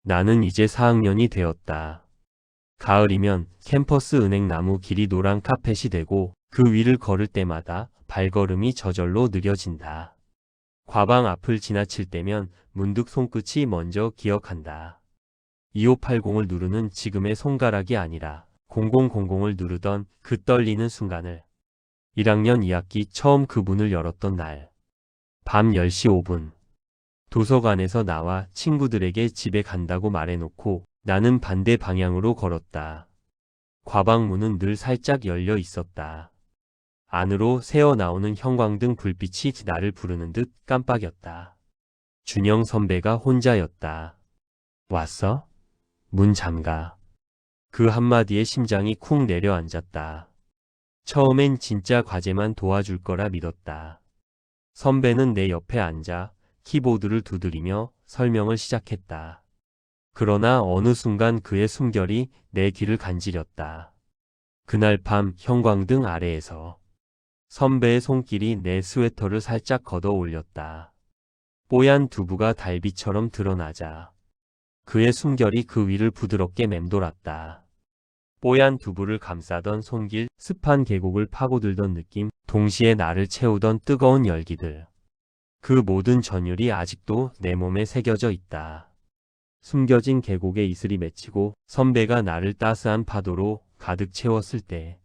나는 이제 4학년이 되었다. 가을이면 캠퍼스 은행나무 길이 노란 카펫이 되고 그 위를 걸을 때마다 발걸음이 저절로 느려진다. 과방 앞을 지나칠 때면 문득 손끝이 먼저 기억한다. 2580을 누르는 지금의 손가락이 아니라 0000을 누르던 그 떨리는 순간을. 1학년 2학기 처음 그 문을 열었던 날. 밤 10시 5분. 도서관에서 나와 친구들에게 집에 간다고 말해놓고 나는 반대 방향으로 걸었다. 과방문은 늘 살짝 열려 있었다. 안으로 새어나오는 형광등 불빛이 나를 부르는 듯 깜빡였다. 준영 선배가 혼자였다. 왔어? 문 잠가. 그 한마디에 심장이 쿵 내려앉았다. 처음엔 진짜 과제만 도와줄 거라 믿었다. 선배는 내 옆에 앉아 키보드를 두드리며 설명을 시작했다. 그러나 어느 순간 그의 숨결이 내 귀를 간지렸다. 그날 밤 형광등 아래에서 선배의 손길이 내 스웨터를 살짝 걷어 올렸다. 뽀얀 두부가 달빛처럼 드러나자 그의 숨결이 그 위를 부드럽게 맴돌았다. 뽀얀 두부를 감싸던 손길, 습한 계곡을 파고들던 느낌, 동시에 나를 채우던 뜨거운 열기들. 그 모든 전율이 아직도 내 몸에 새겨져 있다. 숨겨진 계곡에 이슬이 맺히고 선배가 나를 따스한 파도로 가득 채웠을 때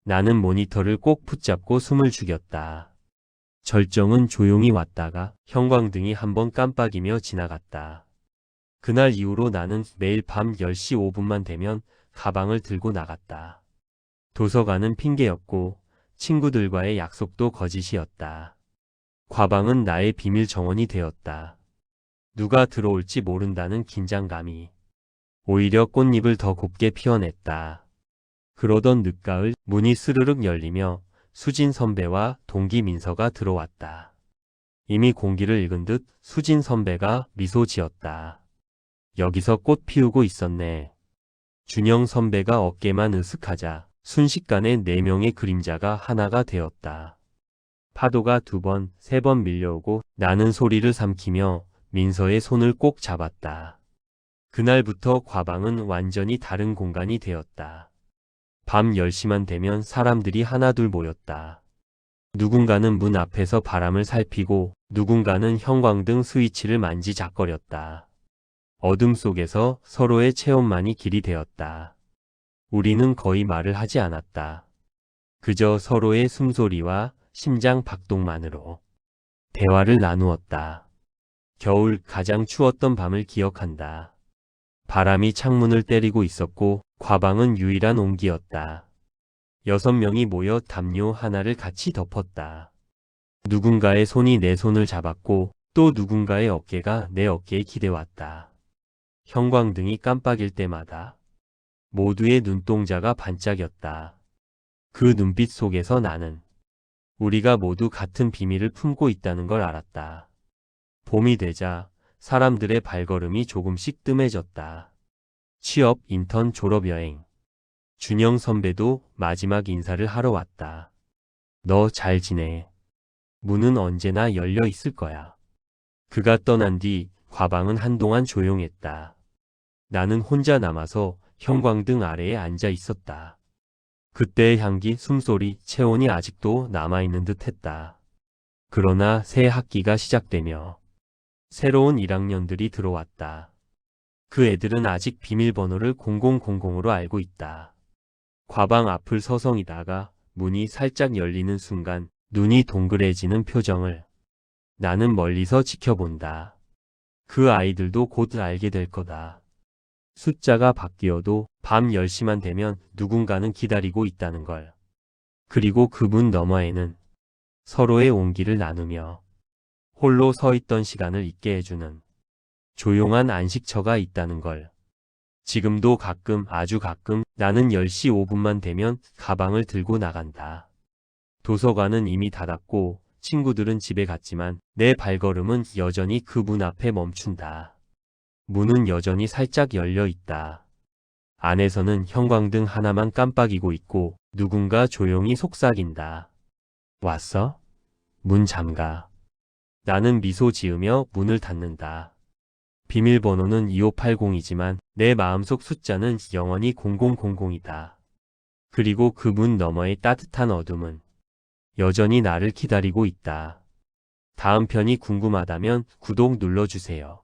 나는 모니터를 꼭 붙잡고 숨을 죽였다. 절정은 조용히 왔다가 형광등이 한번 깜빡이며 지나갔다. 그날 이후로 나는 매일 밤 10시 5분만 되면 가방을 들고 나갔다. 도서관은 핑계였고 친구들과의 약속도 거짓이었다. 과방은 나의 비밀 정원이 되었다. 누가 들어올지 모른다는 긴장감이 오히려 꽃잎을 더 곱게 피워냈다. 그러던 늦가을 문이 스르륵 열리며 수진 선배와 동기 민서가 들어왔다. 이미 공기를 읽은 듯 수진 선배가 미소 지었다. 여기서 꽃 피우고 있었네. 준영 선배가 어깨만 으쓱하자 순식간에 4명의 그림자가 하나가 되었다. 파도가 2번, 3번 밀려오고 나는 소리를 삼키며 민서의 손을 꼭 잡았다. 그날부터 과방은 완전히 다른 공간이 되었다. 밤 10시만 되면 사람들이 하나둘 모였다. 누군가는 문 앞에서 바람을 살피고 누군가는 형광등 스위치를 만지작거렸다. 어둠 속에서 서로의 체온만이 길이 되었다. 우리는 거의 말을 하지 않았다. 그저 서로의 숨소리와 심장 박동만으로 대화를 나누었다. 겨울 가장 추웠던 밤을 기억한다. 바람이 창문을 때리고 있었고 과방은 유일한 온기였다. 6명이 모여 담요 하나를 같이 덮었다. 누군가의 손이 내 손을 잡았고 또 누군가의 어깨가 내 어깨에 기대왔다. 형광등이 깜빡일 때마다 모두의 눈동자가 반짝였다. 그 눈빛 속에서 나는 우리가 모두 같은 비밀을 품고 있다는 걸 알았다. 봄이 되자 사람들의 발걸음이 조금씩 뜸해졌다. 취업, 인턴, 졸업여행. 준영 선배도 마지막 인사를 하러 왔다. 너 잘 지내. 문은 언제나 열려 있을 거야. 그가 떠난 뒤 과방은 한동안 조용했다. 나는 혼자 남아서 형광등 아래에 앉아 있었다. 그때의 향기, 숨소리, 체온이 아직도 남아있는 듯 했다. 그러나 새 학기가 시작되며 새로운 1학년들이 들어왔다. 그 애들은 아직 비밀번호를 0000으로 알고 있다. 과방 앞을 서성이다가 문이 살짝 열리는 순간 눈이 동그래지는 표정을 나는 멀리서 지켜본다. 그 아이들도 곧 알게 될 거다. 숫자가 바뀌어도 밤 10시만 되면 누군가는 기다리고 있다는 걸. 그리고 그 문 너머에는 서로의 온기를 나누며 홀로 서 있던 시간을 잊게 해주는 조용한 안식처가 있다는 걸. 지금도 가끔, 아주 가끔 나는 10시 5분만 되면 가방을 들고 나간다. 도서관은 이미 닫았고 친구들은 집에 갔지만 내 발걸음은 여전히 그 문 앞에 멈춘다. 문은 여전히 살짝 열려 있다. 안에서는 형광등 하나만 깜빡이고 있고 누군가 조용히 속삭인다. 왔어? 문 잠가. 나는 미소 지으며 문을 닫는다. 비밀번호는 2580이지만 내 마음속 숫자는 영원히 0000이다. 그리고 그 문 너머의 따뜻한 어둠은 여전히 나를 기다리고 있다. 다음 편이 궁금하다면 구독 눌러주세요.